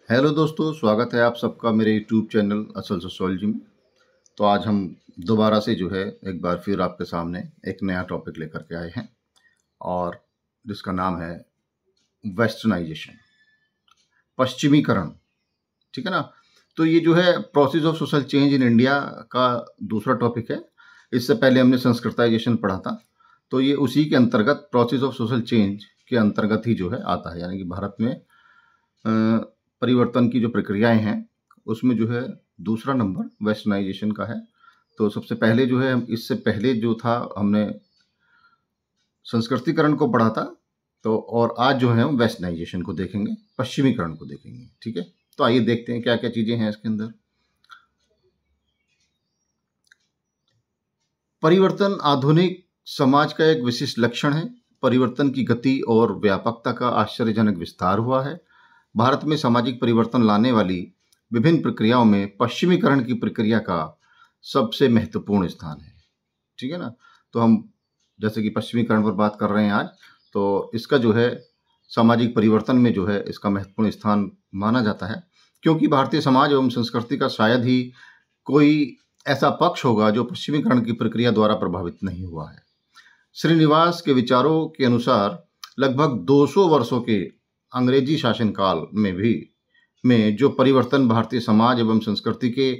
Hello दोस्तों, स्वागत है आप सबका मेरे यूट्यूब चैनल असल सोशियोलॉजी में। तो आज हम दोबारा से जो है एक बार फिर आपके सामने एक नया टॉपिक लेकर के आए हैं और जिसका नाम है वेस्टर्नाइजेशन, पश्चिमीकरण। ठीक है ना। तो ये जो है process of social change in India का दूसरा टॉपिक है। इससे पहले हमने संस्कृताइजेशन पढ़ा था, तो ये उसी के अंतर्गत प्रोसेस ऑफ सोशल चेंज के अंतर्गत ही जो है आता है। यानी कि भारत में परिवर्तन की जो प्रक्रियाएं हैं उसमें जो है दूसरा नंबर वेस्टर्नाइजेशन का है। तो सबसे पहले जो है, इससे पहले जो था हमने संस्कृतिकरण को पढ़ा था, तो और आज जो है हम वेस्टर्नाइजेशन को देखेंगे, पश्चिमीकरण को देखेंगे। ठीक है, तो आइए देखते हैं क्या क्या चीजें हैं इसके अंदर। परिवर्तन आधुनिक समाज का एक विशिष्ट लक्षण है। परिवर्तन की गति और व्यापकता का आश्चर्यजनक विस्तार हुआ है। भारत में सामाजिक परिवर्तन लाने वाली विभिन्न प्रक्रियाओं में पश्चिमीकरण की प्रक्रिया का सबसे महत्वपूर्ण स्थान है। ठीक है ना। तो हम जैसे कि पश्चिमीकरण पर बात कर रहे हैं आज, तो इसका जो है सामाजिक परिवर्तन में जो है इसका महत्वपूर्ण स्थान माना जाता है, क्योंकि भारतीय समाज एवं संस्कृति का शायद ही कोई ऐसा पक्ष होगा जो पश्चिमीकरण की प्रक्रिया द्वारा प्रभावित नहीं हुआ है। श्रीनिवास के विचारों के अनुसार लगभग 200 वर्षों के अंग्रेजी शासनकाल में जो परिवर्तन भारतीय समाज एवं संस्कृति के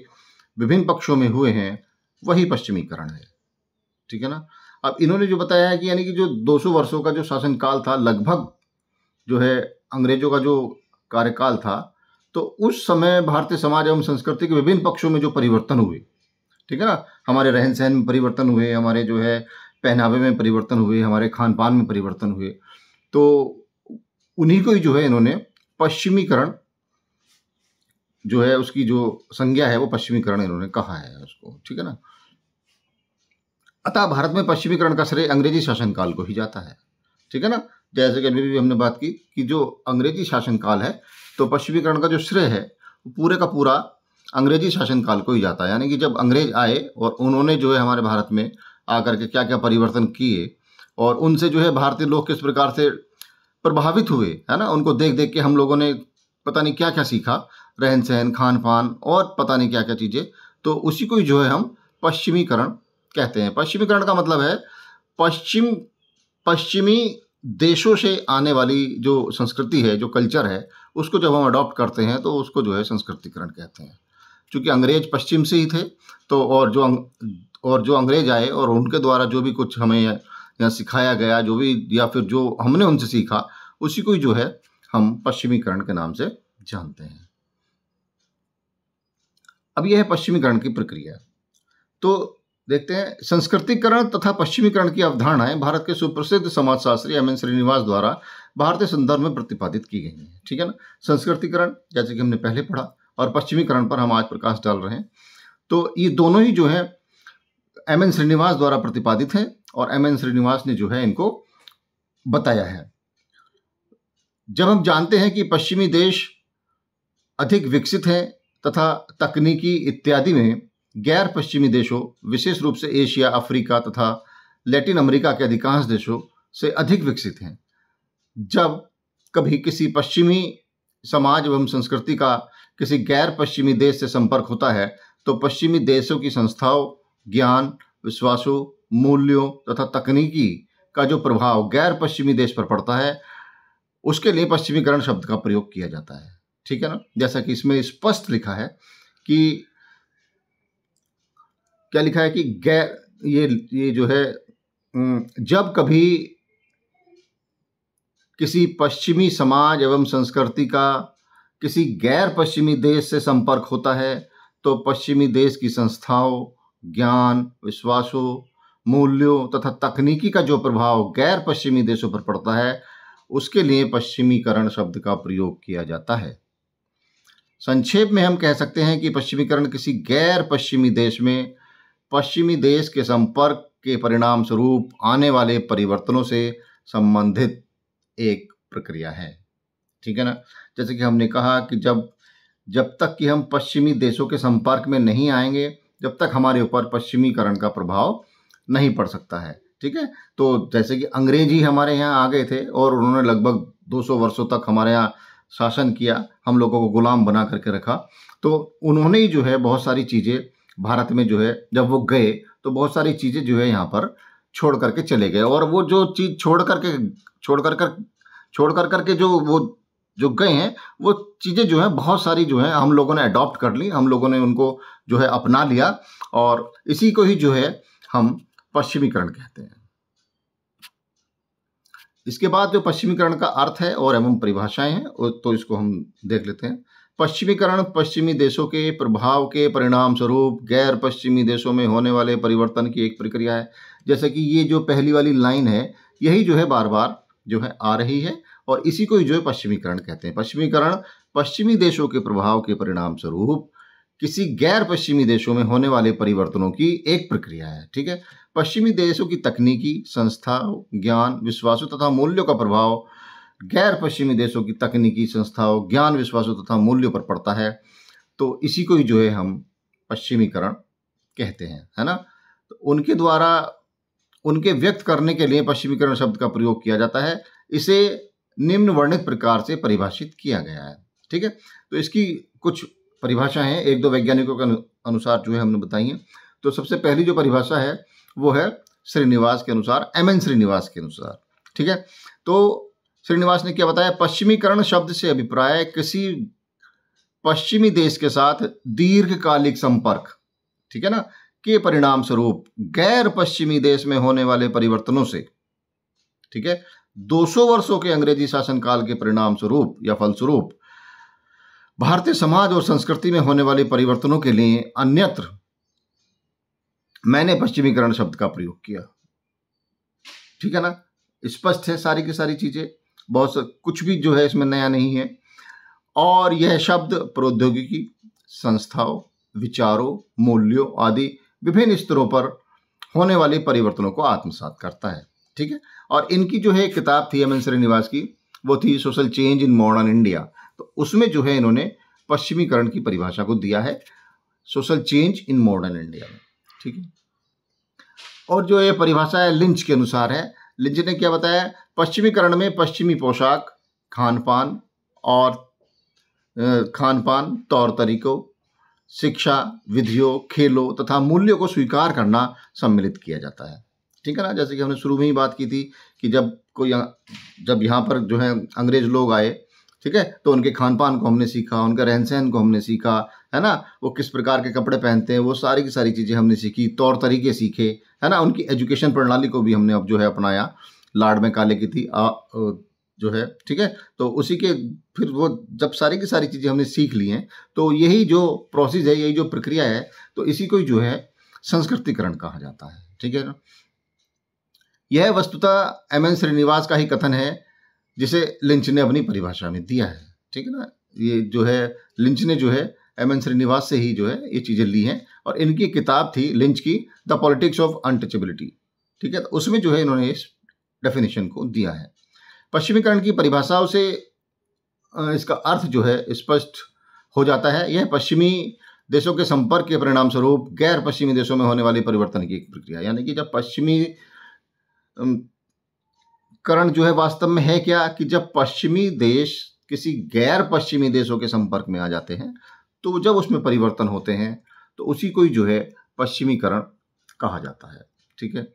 विभिन्न पक्षों में हुए हैं वही पश्चिमीकरण है। ठीक है ना। अब इन्होंने जो बताया है कि यानी कि जो 200 वर्षों का जो शासनकाल था, लगभग जो है अंग्रेजों का जो कार्यकाल था, तो उस समय भारतीय समाज एवं संस्कृति के विभिन्न पक्षों में जो परिवर्तन हुए, ठीक है ना, हमारे रहन सहन में परिवर्तन हुए, हमारे जो है पहनावे में परिवर्तन हुए, हमारे खान पान में परिवर्तन हुए, तो उन्हीं को ही जो है इन्होंने पश्चिमीकरण जो है उसकी जो संज्ञा है वो पश्चिमीकरण इन्होंने कहा है उसको। ठीक है ना। अतः भारत में पश्चिमीकरण का श्रेय अंग्रेजी शासनकाल को ही जाता है। ठीक है ना। जैसे कि अभी भी हमने बात की कि जो अंग्रेजी शासनकाल है, तो पश्चिमीकरण का जो श्रेय है वो पूरे का पूरा अंग्रेजी शासनकाल को ही जाता है। यानी कि जब अंग्रेज आए और उन्होंने जो है हमारे भारत में आकर के क्या क्या परिवर्तन किए और उनसे जो है भारतीय लोग किस प्रकार से प्रभावित हुए, है ना, उनको देख देख के हम लोगों ने पता नहीं क्या क्या सीखा, रहन सहन, खान पान और पता नहीं क्या क्या चीज़ें, तो उसी को ही जो है हम पश्चिमीकरण कहते हैं। पश्चिमीकरण का मतलब है पश्चिमी देशों से आने वाली जो संस्कृति है, जो कल्चर है, उसको जब हम अडॉप्ट करते हैं तो उसको जो है संस्कृतिकरण कहते हैं। क्योंकि अंग्रेज पश्चिम से ही थे, तो और जो अंग्रेज आए और उनके द्वारा जो भी कुछ हमें यहाँ सिखाया गया, जो भी या फिर जो हमने उनसे सीखा, उसी को ही जो है हम पश्चिमीकरण के नाम से जानते हैं। अब यह है पश्चिमीकरण की प्रक्रिया। तो देखते हैं, संस्कृतिकरण तथा पश्चिमीकरण की अवधारणाएं भारत के सुप्रसिद्ध समाजशास्त्री एम एन श्रीनिवास द्वारा भारतीय संदर्भ में प्रतिपादित की गई हैं। ठीक है ना। संस्कृतिकरण जैसे कि हमने पहले पढ़ा और पश्चिमीकरण पर हम आज प्रकाश डाल रहे हैं। तो ये दोनों ही जो है एम एन श्रीनिवास द्वारा प्रतिपादित हैं और एम एन श्रीनिवास ने जो है इनको बताया है। जब हम जानते हैं कि पश्चिमी देश अधिक विकसित हैं तथा तकनीकी इत्यादि में गैर पश्चिमी देशों, विशेष रूप से एशिया, अफ्रीका तथा लैटिन अमेरिका के अधिकांश देशों से अधिक विकसित हैं, जब कभी किसी पश्चिमी समाज एवं संस्कृति का किसी गैर पश्चिमी देश से संपर्क होता है, तो पश्चिमी देशों की संस्थाओं, ज्ञान, विश्वासों, मूल्यों तथा तकनीकी का जो प्रभाव गैर पश्चिमी देश पर पड़ता है, उसके लिए पश्चिमीकरण शब्द का प्रयोग किया जाता है। ठीक है ना। जैसा कि इसमें स्पष्ट लिखा है कि क्या लिखा है कि ये जो है जब कभी किसी पश्चिमी समाज एवं संस्कृति का किसी गैर पश्चिमी देश से संपर्क होता है, तो पश्चिमी देश की संस्थाओं, ज्ञान, विश्वासों, मूल्यों तथा तकनीकी का जो प्रभाव गैर पश्चिमी देशों पर पड़ता है, उसके लिए पश्चिमीकरण शब्द का प्रयोग किया जाता है। संक्षेप में हम कह सकते हैं कि पश्चिमीकरण किसी गैर पश्चिमी देश में पश्चिमी देश के संपर्क के परिणाम स्वरूप आने वाले परिवर्तनों से संबंधित एक प्रक्रिया है। ठीक है ना। जैसे कि हमने कहा कि जब तक कि हम पश्चिमी देशों के संपर्क में नहीं आएंगे, जब तक हमारे ऊपर पश्चिमीकरण का प्रभाव नहीं पड़ सकता है। ठीक है। तो जैसे कि अंग्रेज ही हमारे यहाँ आ गए थे और उन्होंने लगभग 200 वर्षों तक हमारे यहाँ शासन किया, हम लोगों को गुलाम बना करके रखा। तो उन्होंने ही जो है बहुत सारी चीज़ें भारत में जो है, जब वो गए तो बहुत सारी चीज़ें जो है यहाँ पर छोड़ करके चले गए। और वो जो चीज़ छोड़ करके जो गए हैं, वो चीज़ें जो है बहुत सारी जो है हम लोगों ने अडॉप्ट कर ली, हम लोगों ने उनको जो है अपना लिया, और इसी को ही जो है हम पश्चिमीकरण कहते हैं। इसके बाद जो पश्चिमीकरण का अर्थ है और एवं परिभाषाएं हैं, तो इसको हम देख लेते हैं। पश्चिमीकरण पश्चिमी देशों के प्रभाव के परिणाम स्वरूप गैर पश्चिमी देशों में होने वाले परिवर्तन की एक प्रक्रिया है। जैसे कि ये जो पहली वाली लाइन है, यही जो है बार बार जो है आ रही है, और इसी को ही जो है पश्चिमीकरण कहते हैं। पश्चिमीकरण पश्चिमी देशों के प्रभाव के परिणाम स्वरूप किसी गैर पश्चिमी देशों में होने वाले परिवर्तनों की एक प्रक्रिया है। ठीक है, पश्चिमी देशों की तकनीकी, संस्थाओं, ज्ञान, विश्वासों तथा मूल्यों का प्रभाव गैर पश्चिमी देशों की तकनीकी, संस्थाओं, ज्ञान, विश्वासों तथा मूल्यों पर पड़ता है। तो इसी को ही जो है हम पश्चिमीकरण कहते हैं, है ना। तो उनके द्वारा उनके व्यक्त करने के लिए पश्चिमीकरण शब्द का प्रयोग किया जाता है। इसे निम्न वर्णित प्रकार से परिभाषित किया गया है। ठीक है, तो इसकी कुछ परिभाषाएं हैं, एक दो वैज्ञानिकों के अनुसार जो है हमने बताई हैं। तो सबसे पहली जो परिभाषा है वो है श्रीनिवास के अनुसार, एम.एन. श्रीनिवास के अनुसार। ठीक है, तो श्रीनिवास ने क्या बताया, पश्चिमीकरण शब्द से अभिप्राय किसी पश्चिमी देश के साथ दीर्घकालिक संपर्क, ठीक है ना, के परिणाम स्वरूप गैर पश्चिमी देश में होने वाले परिवर्तनों से, ठीक है, 200 वर्षों के अंग्रेजी शासनकाल के परिणाम स्वरूप या फलस्वरूप भारतीय समाज और संस्कृति में होने वाले परिवर्तनों के लिए अन्यत्र मैंने पश्चिमीकरण शब्द का प्रयोग किया। ठीक है ना, स्पष्ट है सारी की सारी चीजें, बहुत कुछ भी जो है इसमें नया नहीं है। और यह शब्द प्रौद्योगिकी, संस्थाओं, विचारों, मूल्यों आदि विभिन्न स्तरों पर होने वाले परिवर्तनों को आत्मसात करता है। ठीक है, और इनकी जो है किताब थी एम.एन. श्रीनिवास की, वो थी social change in modern India. तो उसमें जो है इन्होंने पश्चिमीकरण की परिभाषा को दिया है, social change in modern India में। ठीक है, और जो ये परिभाषा है लिंच के अनुसार है। लिंच ने क्या बताया, पश्चिमीकरण में पश्चिमी पोशाक, खान पान, तौर तरीकों, शिक्षा, विधियों, खेलों तथा मूल्यों को स्वीकार करना सम्मिलित किया जाता है। ठीक है ना, जैसे कि हमने शुरू में ही बात की थी कि जब यहाँ पर जो है अंग्रेज लोग आए, ठीक है, तो उनके खान पान को हमने सीखा, उनका रहन सहन को हमने सीखा, है ना, वो किस प्रकार के कपड़े पहनते हैं, वो सारी की सारी चीज़ें हमने सीखी, तौर तरीके सीखे, है ना। उनकी एजुकेशन प्रणाली को भी हमने अब जो है अपनाया, लाड़ में काले की थी जो है। ठीक है, तो उसी के फिर वो जब सारी की सारी चीज़ें हमने सीख ली हैं, तो यही जो प्रोसेस है, यही जो प्रक्रिया है, तो इसी को ही जो है संस्कृतिकरण कहा जाता है। ठीक है ना, यह वस्तुतः एम.एन. श्रीनिवास का ही कथन है जिसे लिंच ने अपनी परिभाषा में दिया है। ठीक है ना, ये जो है लिंच ने जो है एम.एन. श्रीनिवास से ही जो है ये चीज़ें ली हैं, और इनकी किताब थी लिंच की द पॉलिटिक्स ऑफ अनटचेबिलिटी। ठीक है, तो उसमें जो है इन्होंने इस डेफिनेशन को दिया है। पश्चिमीकरण की परिभाषाओं से इसका अर्थ जो है स्पष्ट हो जाता है। यह पश्चिमी देशों के संपर्क के परिणाम स्वरूप गैर पश्चिमी देशों में होने वाली परिवर्तन की एक प्रक्रिया, यानी कि जब पश्चिमी करण जो है वास्तव में है क्या, कि जब पश्चिमी देश किसी गैर पश्चिमी देशों के संपर्क में आ जाते हैं, तो जब उसमें परिवर्तन होते हैं, तो उसी को ही जो है पश्चिमीकरण कहा जाता है। ठीक है,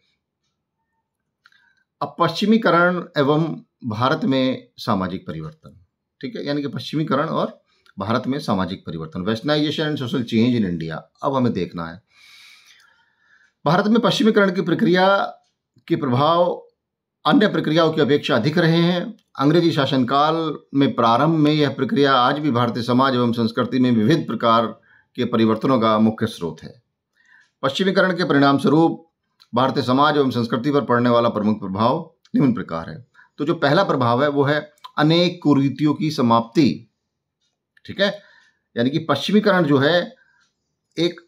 अब पश्चिमीकरण एवं भारत में सामाजिक परिवर्तन। ठीक है, यानी कि पश्चिमीकरण और भारत में सामाजिक परिवर्तन, westernisation and social change in India. अब हमें देखना है भारत में पश्चिमीकरण की प्रक्रिया के प्रभाव अन्य प्रक्रियाओं की अपेक्षा अधिक रहे हैं। अंग्रेजी शासनकाल में प्रारंभ में यह प्रक्रिया आज भी भारतीय समाज एवं संस्कृति में विविध प्रकार के परिवर्तनों का मुख्य स्रोत है। पश्चिमीकरण के परिणाम स्वरूप भारतीय समाज एवं संस्कृति पर पड़ने वाला प्रमुख प्रभाव निम्न प्रकार है। तो जो पहला प्रभाव है वो है अनेक कुरीतियों की समाप्ति। ठीक है, यानी कि पश्चिमीकरण जो है एक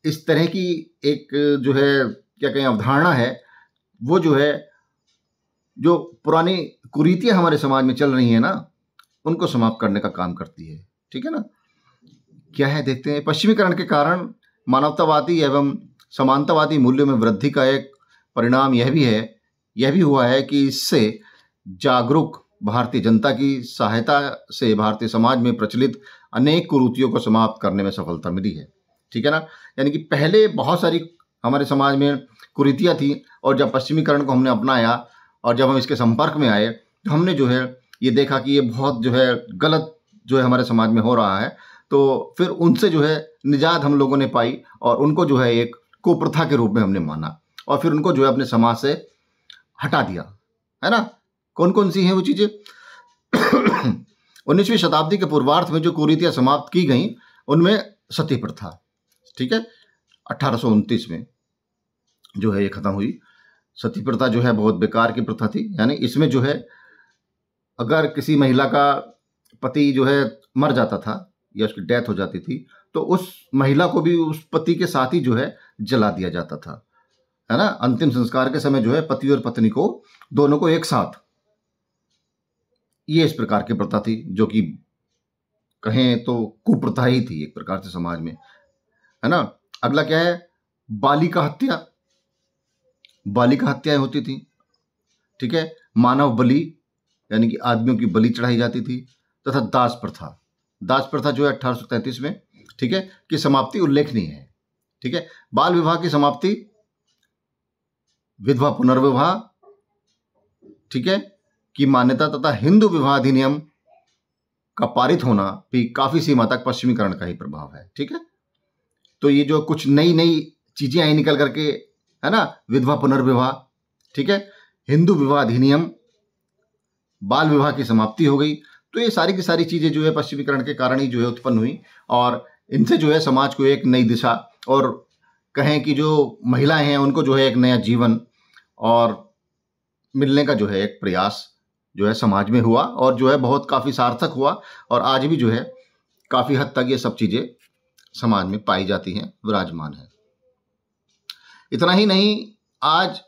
इस तरह की एक जो है क्या कहें अवधारणा है, वो जो है जो पुरानी कुरीतियां हमारे समाज में चल रही हैं ना, उनको समाप्त करने का काम करती है। ठीक है ना, क्या है देखते हैं। पश्चिमीकरण के कारण मानवतावादी एवं समानतावादी मूल्यों में वृद्धि का एक परिणाम यह भी हुआ है कि इससे जागरूक भारतीय जनता की सहायता से भारतीय समाज में प्रचलित अनेक कुरीतियों को समाप्त करने में सफलता मिली है। ठीक है ना। यानी कि पहले बहुत सारी हमारे समाज में कुरीतियाँ थी, और जब पश्चिमीकरण को हमने अपनाया और जब हम इसके संपर्क में आए तो हमने जो है ये देखा कि ये बहुत जो है गलत जो है हमारे समाज में हो रहा है। तो फिर उनसे जो है निजात हम लोगों ने पाई और उनको जो है एक कुप्रथा के रूप में हमने माना और फिर उनको जो है अपने समाज से हटा दिया, है ना। कौन कौन सी हैं वो चीज़ें? 19वीं शताब्दी के पूर्वार्ध में जो कुरीतियाँ समाप्त की गई उनमें सती प्रथा, ठीक है, 1829 में जो है ये खत्म हुई। सती प्रथा जो है बहुत बेकार की प्रथा थी। यानी इसमें जो है अगर किसी महिला का पति जो है मर जाता था या उसकी डेथ हो जाती थी तो उस महिला को भी उस पति के साथ ही जो है जला दिया जाता था, है ना। अंतिम संस्कार के समय जो है पति और पत्नी को दोनों को एक साथ, ये इस प्रकार की प्रथा थी जो कि कहें तो कुप्रथा ही थी एक प्रकार से समाज में, है ना। अगला क्या है? बालिका हत्या। बालिका हत्याएं होती थी, ठीक है। मानव बलि यानी कि आदमियों की बलि चढ़ाई जाती थी, तथा दास प्रथा। दास प्रथा जो है 1833 में, ठीक है, की समाप्ति उल्लेखनीय है, ठीक है। बाल विवाह की समाप्ति, विधवा पुनर्विवाह, ठीक है, की मान्यता तथा हिंदू विवाह अधिनियम का पारित होना भी काफी सीमा तक पश्चिमीकरण का ही प्रभाव है, ठीक है। तो ये जो कुछ नई नई चीजें आई निकल करके, है ना, विधवा पुनर्विवाह, ठीक है, हिंदू विवाह अधिनियम, बाल विवाह की समाप्ति हो गई। तो ये सारी की सारी चीजें जो है पश्चिमीकरण के कारण ही जो है उत्पन्न हुई और इनसे जो है समाज को एक नई दिशा और कहें कि जो महिलाएं हैं उनको जो है एक नया जीवन और मिलने का जो है एक प्रयास जो है समाज में हुआ और जो है बहुत काफी सार्थक हुआ और आज भी जो है काफी हद तक ये सब चीजें समाज में पाई जाती हैं, विराजमान है। इतना ही नहीं, आज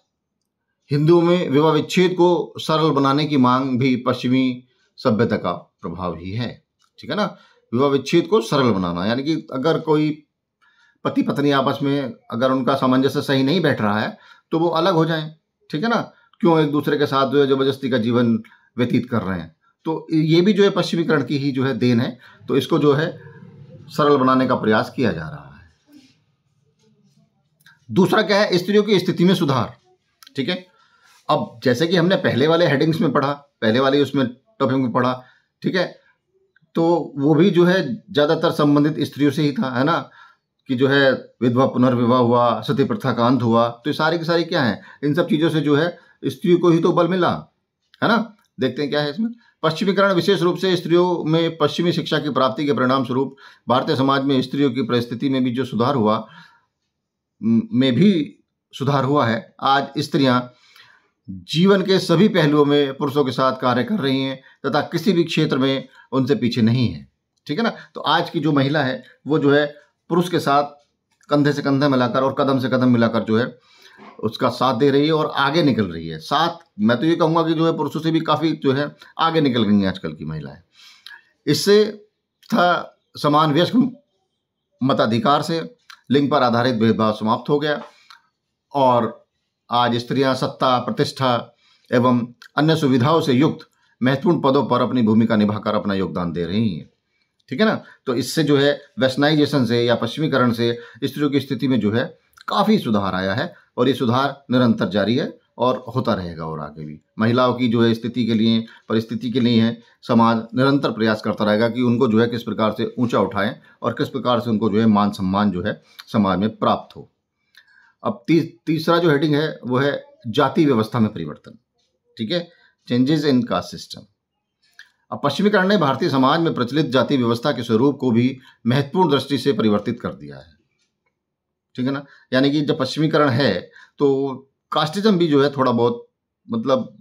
हिंदुओं में विवाह विच्छेद को सरल बनाने की मांग भी पश्चिमी सभ्यता का प्रभाव ही है, ठीक है ना। विवाह विच्छेद को सरल बनाना यानी कि अगर कोई पति पत्नी आपस में अगर उनका सामंजस्य सही नहीं बैठ रहा है तो वो अलग हो जाएं, ठीक है ना। क्यों एक दूसरे के साथ जो है जबरदस्ती का जीवन व्यतीत कर रहे हैं। तो ये भी जो है पश्चिमीकरण की ही जो है देन है। तो इसको जो है सरल बनाने का प्रयास किया जा रहा है। दूसरा क्या है? स्त्रियों की स्थिति में सुधार, ठीक है। अब जैसे कि हमने पहले वाले हेडिंग्स में पढ़ा, पहले वाले उसमें टॉपिक में पढ़ा, ठीक है, तो वो भी जो है ज्यादातर संबंधित स्त्रियों से ही था, है ना, कि जो है विधवा पुनर्विवाह हुआ, सती प्रथा का अंत हुआ। तो ये सारी की सारी क्या है? इन सब चीजों से जो है स्त्रियों को ही तो बल मिला, है ना। देखते हैं क्या है इसमें। पश्चिमीकरण विशेष रूप से स्त्रियों में पश्चिमी शिक्षा की प्राप्ति के परिणाम स्वरूप भारतीय समाज में स्त्रियों की परिस्थिति में भी जो सुधार हुआ में भी सुधार हुआ है। आज स्त्रियां जीवन के सभी पहलुओं में पुरुषों के साथ कार्य कर रही हैं तथा किसी भी क्षेत्र में उनसे पीछे नहीं है, ठीक है ना। तो आज की जो महिला है वो जो है पुरुष के साथ कंधे से कंधा मिलाकर और कदम से कदम मिलाकर जो है उसका साथ दे रही है और आगे निकल रही है। साथ मैं तो ये कहूँगा कि जो है पुरुषों से भी काफ़ी जो है आगे निकल गई हैं आजकल की महिलाएं। इससे था समान वयस्क मताधिकार से लिंग पर आधारित भेदभाव समाप्त हो गया और आज स्त्रियां सत्ता, प्रतिष्ठा एवं अन्य सुविधाओं से युक्त महत्वपूर्ण पदों पर अपनी भूमिका निभाकर अपना योगदान दे रही हैं, ठीक है ना। तो इससे जो है वेस्टर्नाइजेशन से या पश्चिमीकरण से स्त्रियों की स्थिति में जो है काफ़ी सुधार आया है और ये सुधार निरंतर जारी है और होता रहेगा और आगे भी। महिलाओं की जो है स्थिति के लिए, परिस्थिति के लिए है समाज निरंतर प्रयास करता रहेगा कि उनको जो है किस प्रकार से ऊंचा उठाएं और किस प्रकार से उनको जो है मान सम्मान जो है समाज में प्राप्त हो। अब तीसरा जो हेडिंग है वो है जाति व्यवस्था में परिवर्तन, ठीक है, चेंजेस इन कास्ट सिस्टम। अब पश्चिमीकरण ने भारतीय समाज में प्रचलित जाति व्यवस्था के स्वरूप को भी महत्वपूर्ण दृष्टि से परिवर्तित कर दिया है, ठीक है ना। यानी कि जब पश्चिमीकरण है तो कास्टिज्म भी जो है थोड़ा बहुत, मतलब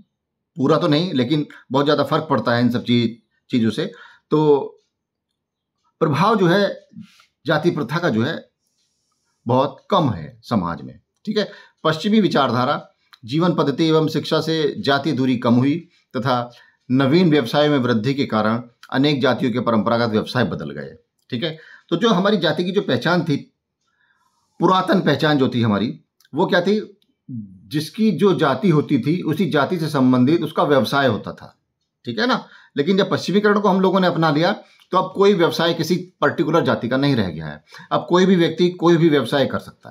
पूरा तो नहीं लेकिन बहुत ज़्यादा फर्क पड़ता है इन सब चीज़ों से। तो प्रभाव जो है जाति प्रथा का जो है बहुत कम है समाज में, ठीक है। पश्चिमी विचारधारा, जीवन पद्धति एवं शिक्षा से जाति दूरी कम हुई तथा नवीन व्यवसाय में वृद्धि के कारण अनेक जातियों के परंपरागत व्यवसाय बदल गए, ठीक है। तो जो हमारी जाति की जो पहचान थी, पुरातन पहचान जो थी हमारी, वो क्या थी? जिसकी जो जाति होती थी उसी जाति से संबंधित उसका व्यवसाय होता था, ठीक है ना। लेकिन जब पश्चिमीकरण को हम लोगों ने अपना लिया तो अब कोई व्यवसाय किसी पर्टिकुलर जाति का नहीं रह गया है। अब कोई भी व्यक्ति कोई भी व्यवसाय कर सकता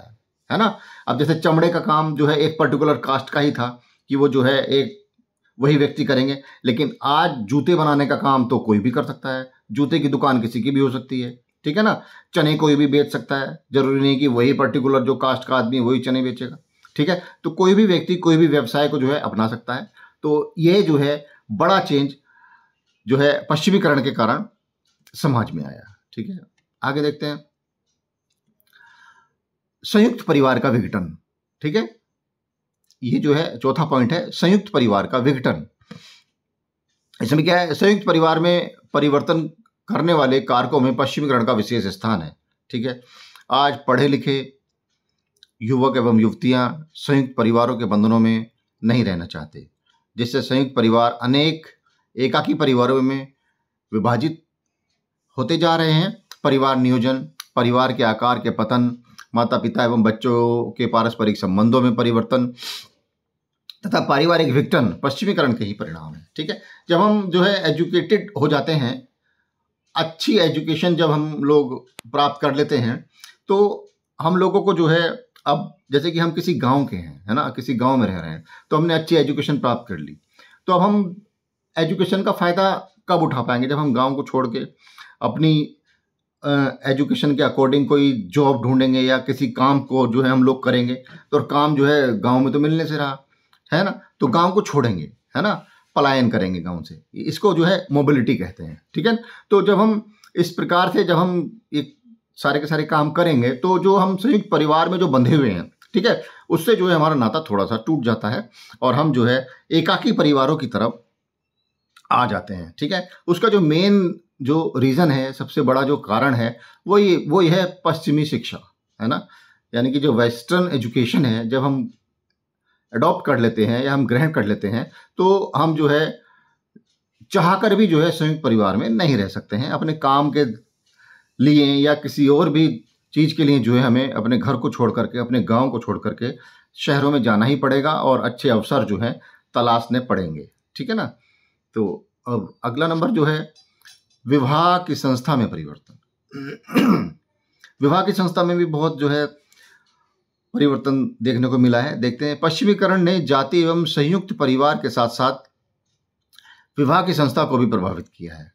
है ना। अब जैसे चमड़े का काम जो है एक पर्टिकुलर कास्ट का ही था कि वो जो है एक वही व्यक्ति करेंगे, लेकिन आज जूते बनाने का काम तो कोई भी कर सकता है। जूते की दुकान किसी की भी हो सकती है, ठीक है ना। चने कोई भी बेच सकता है, जरूरी नहीं कि वही पर्टिकुलर जो कास्ट का आदमी वही चने बेचेगा, ठीक है। तो कोई भी व्यक्ति कोई भी व्यवसाय को जो है अपना सकता है। तो ये जो है बड़ा चेंज जो है पश्चिमीकरण के कारण समाज में आया, ठीक है। आगे देखते हैं, संयुक्त परिवार का विघटन, ठीक है। ये जो है चौथा पॉइंट है, संयुक्त परिवार का विघटन। इसमें क्या है, संयुक्त परिवार में परिवर्तन करने वाले कारकों में पश्चिमीकरण का विशेष स्थान है, ठीक है। आज पढ़े लिखे युवक एवं युवतियां संयुक्त परिवारों के बंधनों में नहीं रहना चाहते, जिससे संयुक्त परिवार अनेक एकाकी परिवारों में विभाजित होते जा रहे हैं। परिवार नियोजन, परिवार के आकार के पतन, माता पिता एवं बच्चों के पारस्परिक संबंधों में परिवर्तन तथा पारिवारिक विघटन पश्चिमीकरण के ही परिणाम है, ठीक है। जब हम जो है एजुकेटेड हो जाते हैं, अच्छी एजुकेशन जब हम लोग प्राप्त कर लेते हैं, तो हम लोगों को जो है, अब जैसे कि हम किसी गांव के हैं, है ना, किसी गांव में रह रहे हैं, तो हमने अच्छी एजुकेशन प्राप्त कर ली, तो अब हम एजुकेशन का फ़ायदा कब उठा पाएंगे, जब हम गांव को छोड़ के अपनी एजुकेशन के अकॉर्डिंग कोई जॉब ढूंढेंगे या किसी काम को जो है हम लोग करेंगे। तो काम जो है गांव में तो मिलने से रहा है ना, तो गांव को छोड़ेंगे, है ना, पलायन करेंगे गांव से। इसको जो है मोबिलिटी कहते हैं, ठीक है। तो जब हम इस प्रकार से जब हम एक सारे के सारे काम करेंगे, तो जो हम संयुक्त परिवार में जो बंधे हुए हैं, ठीक है, उससे जो है हमारा नाता थोड़ा सा टूट जाता है और हम जो है एकाकी परिवारों की तरफ आ जाते हैं, ठीक है। उसका जो मेन जो रीज़न है, सबसे बड़ा जो कारण है, वो ये है पश्चिमी शिक्षा, है ना। यानी कि जो वेस्टर्न एजुकेशन है, जब हम अडॉप्ट कर लेते हैं या हम ग्रहण कर लेते हैं, तो हम जो है चाहकर भी जो है संयुक्त परिवार में नहीं रह सकते हैं। अपने काम के लिए या किसी और भी चीज़ के लिए जो है हमें अपने घर को छोड़ करके, अपने गांव को छोड़ करके शहरों में जाना ही पड़ेगा और अच्छे अवसर जो है तलाशने पड़ेंगे, ठीक है ना। तो अब अगला नंबर जो है, विवाह की संस्था में परिवर्तन। विवाह की संस्था में भी बहुत जो है परिवर्तन देखने को मिला है। देखते हैं, पश्चिमीकरण ने जाति एवं संयुक्त परिवार के साथ साथ विवाह की संस्था को भी प्रभावित किया है।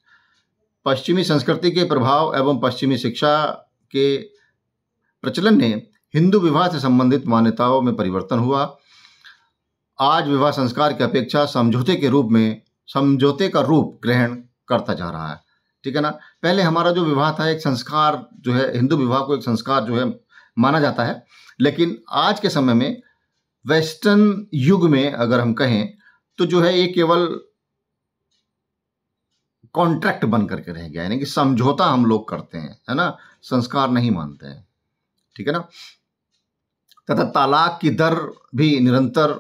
पश्चिमी संस्कृति के प्रभाव एवं पश्चिमी शिक्षा के प्रचलन ने हिंदू विवाह से संबंधित मान्यताओं में परिवर्तन हुआ। आज विवाह संस्कार की अपेक्षा समझौते का रूप ग्रहण करता जा रहा है, ठीक है ना। पहले हमारा जो विवाह था एक संस्कार जो है, हिंदू विवाह को एक संस्कार जो है माना जाता है, लेकिन आज के समय में वेस्टर्न युग में अगर हम कहें तो जो है ये केवल कॉन्ट्रैक्ट बन करके रह गया, यानी कि समझौता हम लोग करते हैं, है ना, संस्कार नहीं मानते हैं, ठीक है ना। तथा तलाक की दर भी निरंतर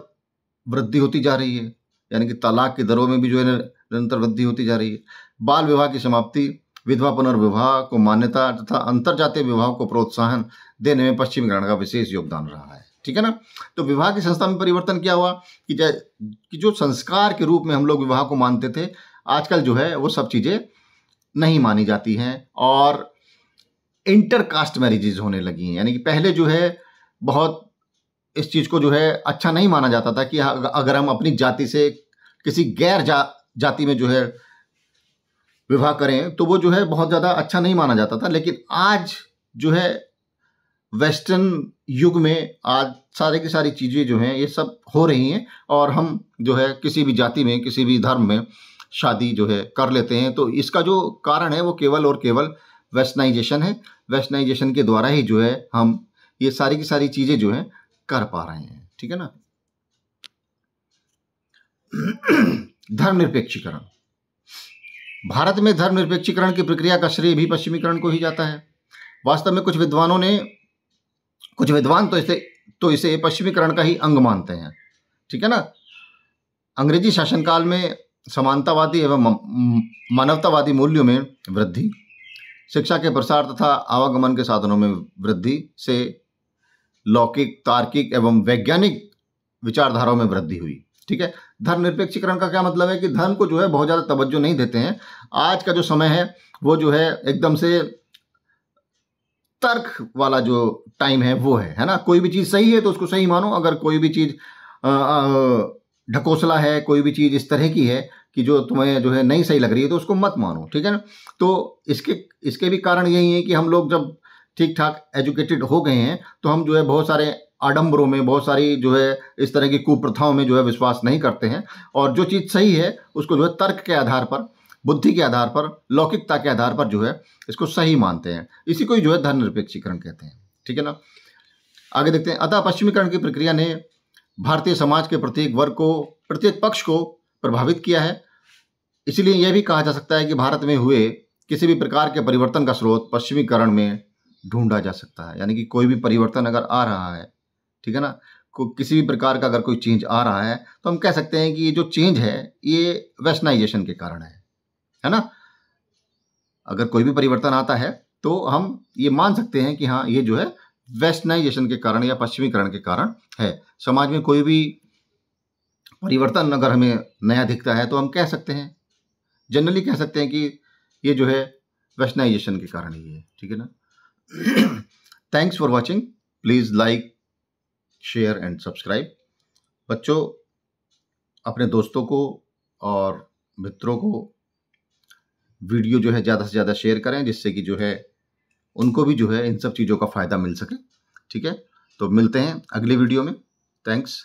वृद्धि होती जा रही है, यानी कि तलाक की दरों में भी जो है निरंतर वृद्धि होती जा रही है। बाल विवाह की समाप्ति, विधवा पुनर्विवाह को मान्यता तथा अंतरजातीय विवाह को प्रोत्साहन देने में पश्चिमीकरण का विशेष योगदान रहा है, ठीक है ना। तो विवाह की संस्था में परिवर्तन क्या हुआ कि जो संस्कार के रूप में हम लोग विवाह को मानते थे, आजकल जो है वो सब चीज़ें नहीं मानी जाती हैं और इंटरकास्ट मैरिजेज होने लगी हैं। यानी कि पहले जो है बहुत इस चीज़ को जो है अच्छा नहीं माना जाता था कि अगर हम अपनी जाति से किसी गैर जाति में जो है विवाह करें तो वो जो है बहुत ज़्यादा अच्छा नहीं माना जाता था। लेकिन आज जो है वेस्टर्न युग में आज सारे की सारी चीज़ें जो हैं ये सब हो रही हैं और हम जो है किसी भी जाति में, किसी भी धर्म में शादी जो है कर लेते हैं। तो इसका जो कारण है वो केवल और केवल वेस्टर्नाइजेशन है। वेस्टर्नाइजेशन के द्वारा ही जो है हम ये सारी की सारी चीज़ें जो है कर पा रहे हैं, ठीक है ना। धर्मनिरपेक्षीकरण, भारत में धर्मनिरपेक्षीकरण की प्रक्रिया का श्रेय भी पश्चिमीकरण को ही जाता है। वास्तव में कुछ विद्वान तो इसे पश्चिमीकरण का ही अंग मानते हैं, ठीक है ना। अंग्रेजी शासनकाल में समानतावादी एवं मानवतावादी मूल्यों में वृद्धि, शिक्षा के प्रसार तथा आवागमन के साधनों में वृद्धि से लौकिक, तार्किक एवं वैज्ञानिक विचारधाराओं में वृद्धि हुई। ठीक है। धर्मनिरपेक्षीकरण का क्या मतलब है कि धर्म को जो है बहुत ज़्यादा तवज्जो नहीं देते हैं। आज का जो समय है वो जो है एकदम से तर्क वाला जो टाइम है वो है ना। कोई भी चीज़ सही है तो उसको सही मानो, अगर कोई भी चीज़ ढकोसला है, कोई भी चीज़ इस तरह की है कि जो तुम्हें जो है नहीं सही लग रही है तो उसको मत मानो, ठीक है ना। तो इसके भी कारण यही है कि हम लोग जब ठीक ठाक एजुकेटेड हो गए हैं तो हम जो है बहुत सारे आडंबरों में, बहुत सारी जो है इस तरह की कुप्रथाओं में जो है विश्वास नहीं करते हैं, और जो चीज़ सही है उसको जो है तर्क के आधार पर, बुद्धि के आधार पर, लौकिकता के आधार पर जो है इसको सही मानते हैं। इसी को ही जो है धर्मनिरपेक्षीकरण कहते हैं, ठीक है ना। आगे देखते हैं। अतः पश्चिमीकरण की प्रक्रिया ने भारतीय समाज के प्रत्येक वर्ग को, प्रत्येक पक्ष को प्रभावित किया है। इसलिए यह भी कहा जा सकता है कि भारत में हुए किसी भी प्रकार के परिवर्तन का स्रोत पश्चिमीकरण में ढूंढा जा सकता है। यानी कि कोई भी परिवर्तन अगर आ रहा है, ठीक है ना, किसी भी प्रकार का अगर कोई चेंज आ रहा है तो हम कह सकते हैं कि ये जो चेंज है ये वेस्टर्नाइजेशन के कारण है ना। अगर कोई भी परिवर्तन आता है तो हम ये मान सकते हैं कि हाँ ये जो है वेस्टर्नाइजेशन के कारण या पश्चिमीकरण के कारण है। समाज में कोई भी परिवर्तन अगर हमें नया दिखता है तो हम कह सकते हैं, जनरली कह सकते हैं कि ये जो है वेस्टर्नाइजेशन के कारण ही है, ठीक है ना। Thanks for watching. Please like, share and subscribe. बच्चों, अपने दोस्तों को और मित्रों को वीडियो जो है ज़्यादा से ज़्यादा शेयर करें, जिससे कि जो है उनको भी जो है इन सब चीज़ों का फ़ायदा मिल सके, ठीक है। तो मिलते हैं अगली वीडियो में। थैंक्स।